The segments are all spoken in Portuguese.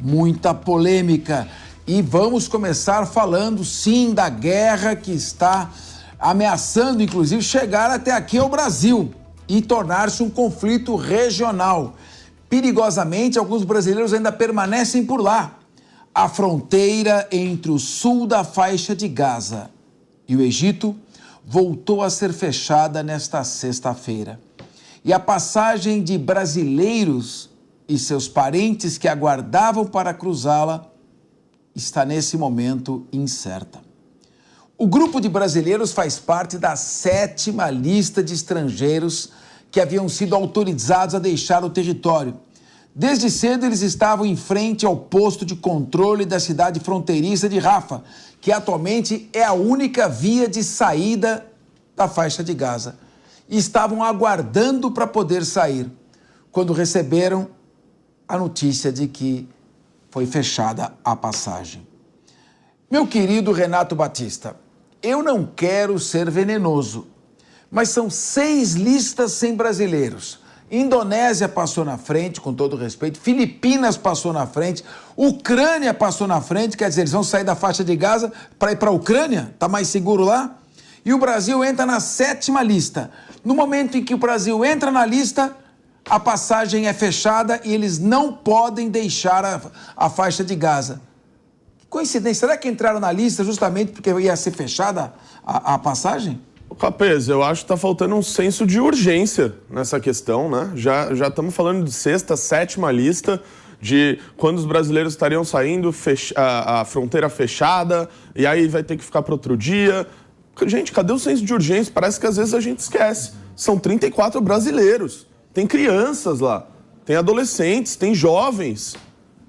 muita polêmica. E vamos começar falando, sim, da guerra que está ameaçando, inclusive, chegar até aqui ao Brasil e tornar-se um conflito regional. Perigosamente, alguns brasileiros ainda permanecem por lá. A fronteira entre o sul da faixa de Gaza e o Egito voltou a ser fechada nesta sexta-feira. E a passagem de brasileiros e seus parentes que aguardavam para cruzá-la está nesse momento incerta. O grupo de brasileiros faz parte da 7ª lista de estrangeiros que haviam sido autorizados a deixar o território. Desde cedo eles estavam em frente ao posto de controle da cidade fronteiriça de Rafah, que atualmente é a única via de saída da faixa de Gaza. E estavam aguardando para poder sair, quando receberam a notícia de que foi fechada a passagem. Meu querido Renato Batista, eu não quero ser venenoso, mas são 6 listas sem brasileiros. Indonésia passou na frente, com todo respeito, Filipinas passou na frente, Ucrânia passou na frente, quer dizer, eles vão sair da faixa de Gaza para ir para a Ucrânia, está mais seguro lá? E o Brasil entra na 7ª lista. No momento em que o Brasil entra na lista, a passagem é fechada e eles não podem deixar a faixa de Gaza. Que coincidência, será que entraram na lista justamente porque ia ser fechada a passagem? Capês, eu acho que está faltando um senso de urgência nessa questão, né? Já estamos falando de 6ª, 7ª lista, de quando os brasileiros estariam saindo, a fronteira fechada, e aí vai ter que ficar para outro dia. Gente, cadê o senso de urgência? Parece que às vezes a gente esquece. São 34 brasileiros. Tem crianças lá, tem adolescentes, tem jovens.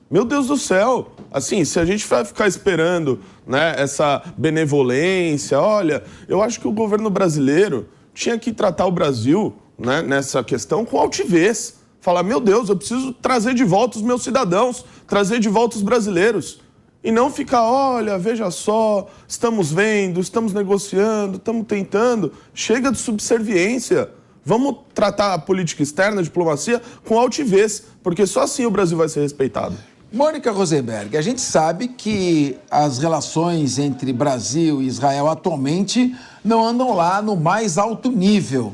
Meu Deus do céu. Assim, se a gente vai ficar esperando, né, essa benevolência, olha, eu acho que o governo brasileiro tinha que tratar o Brasil, né, nessa questão com altivez. Falar, meu Deus, eu preciso trazer de volta os meus cidadãos, trazer de volta os brasileiros. E não ficar, olha, veja só, estamos vendo, estamos negociando, estamos tentando. Chega de subserviência. Vamos tratar a política externa, a diplomacia, com altivez, porque só assim o Brasil vai ser respeitado. Mônica Rosenberg, a gente sabe que as relações entre Brasil e Israel atualmente não andam lá no mais alto nível.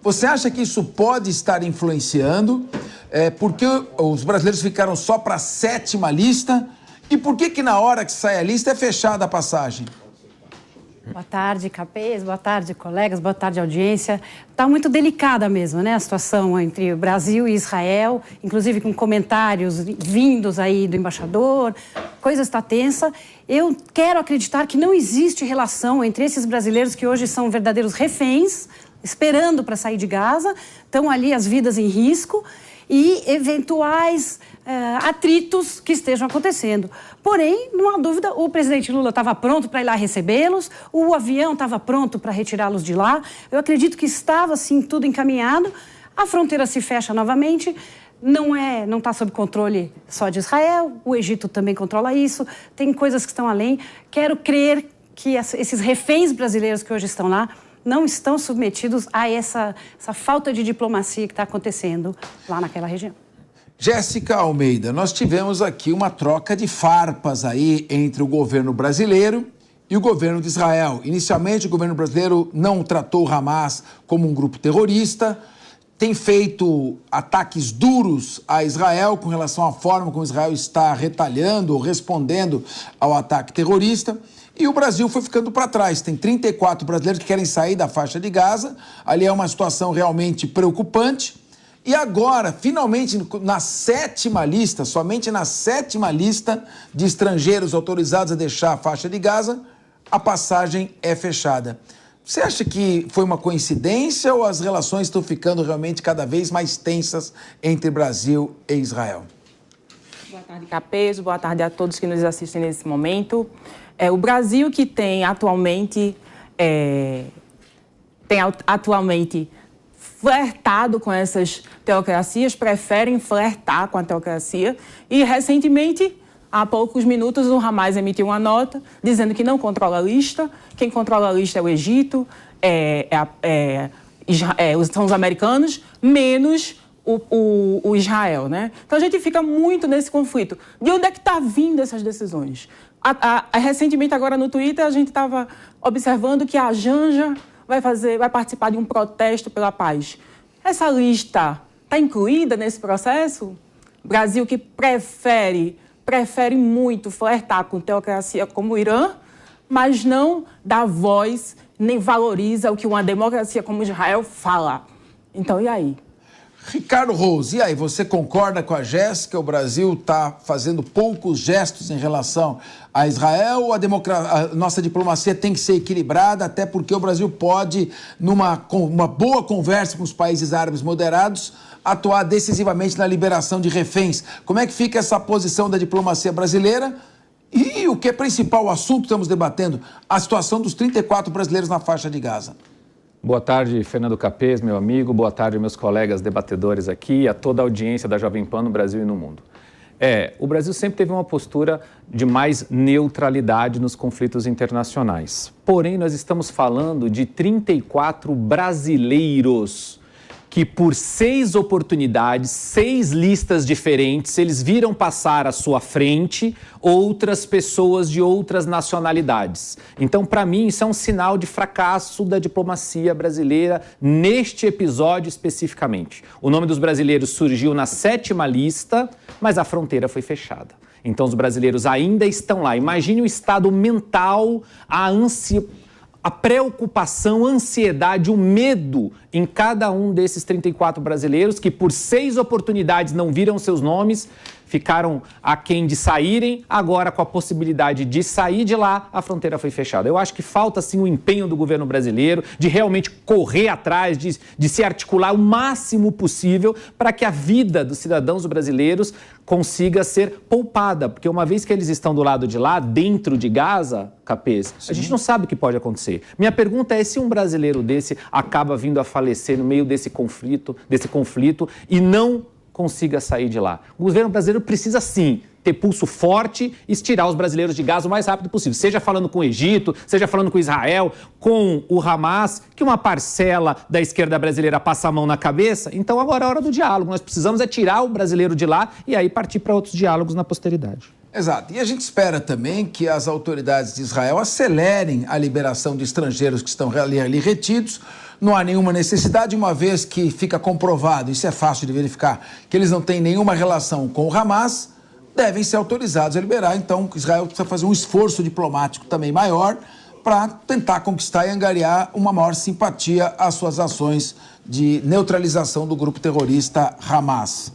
Você acha que isso pode estar influenciando? Porque os brasileiros ficaram só para a 7ª lista? E por que na hora que sai a lista é fechada a passagem? Boa tarde, Capês. Boa tarde, colegas. Boa tarde, audiência. Está muito delicada mesmo, né, a situação entre o Brasil e Israel, inclusive com comentários vindos aí do embaixador. Coisa está tensa. Eu quero acreditar que não existe relação entre esses brasileiros que hoje são verdadeiros reféns, esperando para sair de Gaza, estão ali as vidas em risco, e eventuais atritos que estejam acontecendo. Porém, não há dúvida, o presidente Lula estava pronto para ir lá recebê-los, o avião estava pronto para retirá-los de lá. Eu acredito que estava, assim, tudo encaminhado. A fronteira se fecha novamente, não está sob controle só de Israel, o Egito também controla isso, tem coisas que estão além. Quero crer que esses reféns brasileiros que hoje estão lá não estão submetidos a essa falta de diplomacia que está acontecendo lá naquela região. Jéssica Almeida, nós tivemos aqui uma troca de farpas aí entre o governo brasileiro e o governo de Israel. Inicialmente, o governo brasileiro não tratou o Hamas como um grupo terrorista, tem feito ataques duros a Israel com relação à forma como Israel está retalhando ou respondendo ao ataque terrorista. E o Brasil foi ficando para trás. Tem 34 brasileiros que querem sair da faixa de Gaza. Ali é uma situação realmente preocupante. E agora, finalmente, na 7ª lista, somente na 7ª lista de estrangeiros autorizados a deixar a faixa de Gaza, a passagem é fechada. Você acha que foi uma coincidência ou as relações estão ficando realmente cada vez mais tensas entre Brasil e Israel? Boa tarde, Capês. Boa tarde a todos que nos assistem nesse momento. O Brasil que tem atualmente flertado com essas teocracias, preferem flertar com a teocracia e, recentemente, há poucos minutos, o Hamas emitiu uma nota dizendo que não controla a lista, quem controla a lista é o Egito, são os americanos, menos o Israel, né? Então a gente fica muito nesse conflito. De onde é que está vindo essas decisões? Recentemente, agora no Twitter, a gente estava observando que a Janja vai participar de um protesto pela paz. Essa lista está incluída nesse processo? Brasil que prefere muito flertar com teocracia como o Irã, mas não dá voz nem valoriza o que uma democracia como Israel fala. Então, e aí? Ricardo Rose, e aí, você concorda com a Jéssica? O Brasil está fazendo poucos gestos em relação a Israel? A nossa diplomacia tem que ser equilibrada, até porque o Brasil pode, numa boa conversa com os países árabes moderados, atuar decisivamente na liberação de reféns. Como é que fica essa posição da diplomacia brasileira? E o que é principal assunto que estamos debatendo? A situação dos 34 brasileiros na faixa de Gaza. Boa tarde, Fernando Capês, meu amigo. Boa tarde, meus colegas debatedores aqui e a toda a audiência da Jovem Pan no Brasil e no mundo. O Brasil sempre teve uma postura de mais neutralidade nos conflitos internacionais. Porém, nós estamos falando de 34 brasileiros que por 6 oportunidades, 6 listas diferentes, eles viram passar à sua frente outras pessoas de outras nacionalidades. Então, para mim, isso é um sinal de fracasso da diplomacia brasileira neste episódio especificamente. O nome dos brasileiros surgiu na 7ª lista, mas a fronteira foi fechada. Então, os brasileiros ainda estão lá. Imagine o estado mental, a preocupação, a ansiedade, o medo em cada um desses 34 brasileiros que por 6 oportunidades não viram seus nomes, ficaram aquém de saírem, agora com a possibilidade de sair de lá, a fronteira foi fechada. Eu acho que falta sim o empenho do governo brasileiro de realmente correr atrás, de se articular o máximo possível para que a vida dos cidadãos brasileiros consiga ser poupada, porque uma vez que eles estão do lado de lá, dentro de Gaza, Capês, a gente não sabe o que pode acontecer. Minha pergunta é se um brasileiro desse acaba vindo a falecer no meio desse conflito e não consiga sair de lá. O governo brasileiro precisa, sim, ter pulso forte e tirar os brasileiros de Gaza o mais rápido possível. Seja falando com o Egito, seja falando com Israel, com o Hamas, que uma parcela da esquerda brasileira passa a mão na cabeça. Então agora é hora do diálogo. Nós precisamos tirar o brasileiro de lá e aí partir para outros diálogos na posteridade. Exato. E a gente espera também que as autoridades de Israel acelerem a liberação de estrangeiros que estão ali retidos. Não há nenhuma necessidade, uma vez que fica comprovado, isso é fácil de verificar, que eles não têm nenhuma relação com o Hamas, devem ser autorizados a liberar. Então, Israel precisa fazer um esforço diplomático também maior para tentar conquistar e angariar uma maior simpatia às suas ações de neutralização do grupo terrorista Hamas.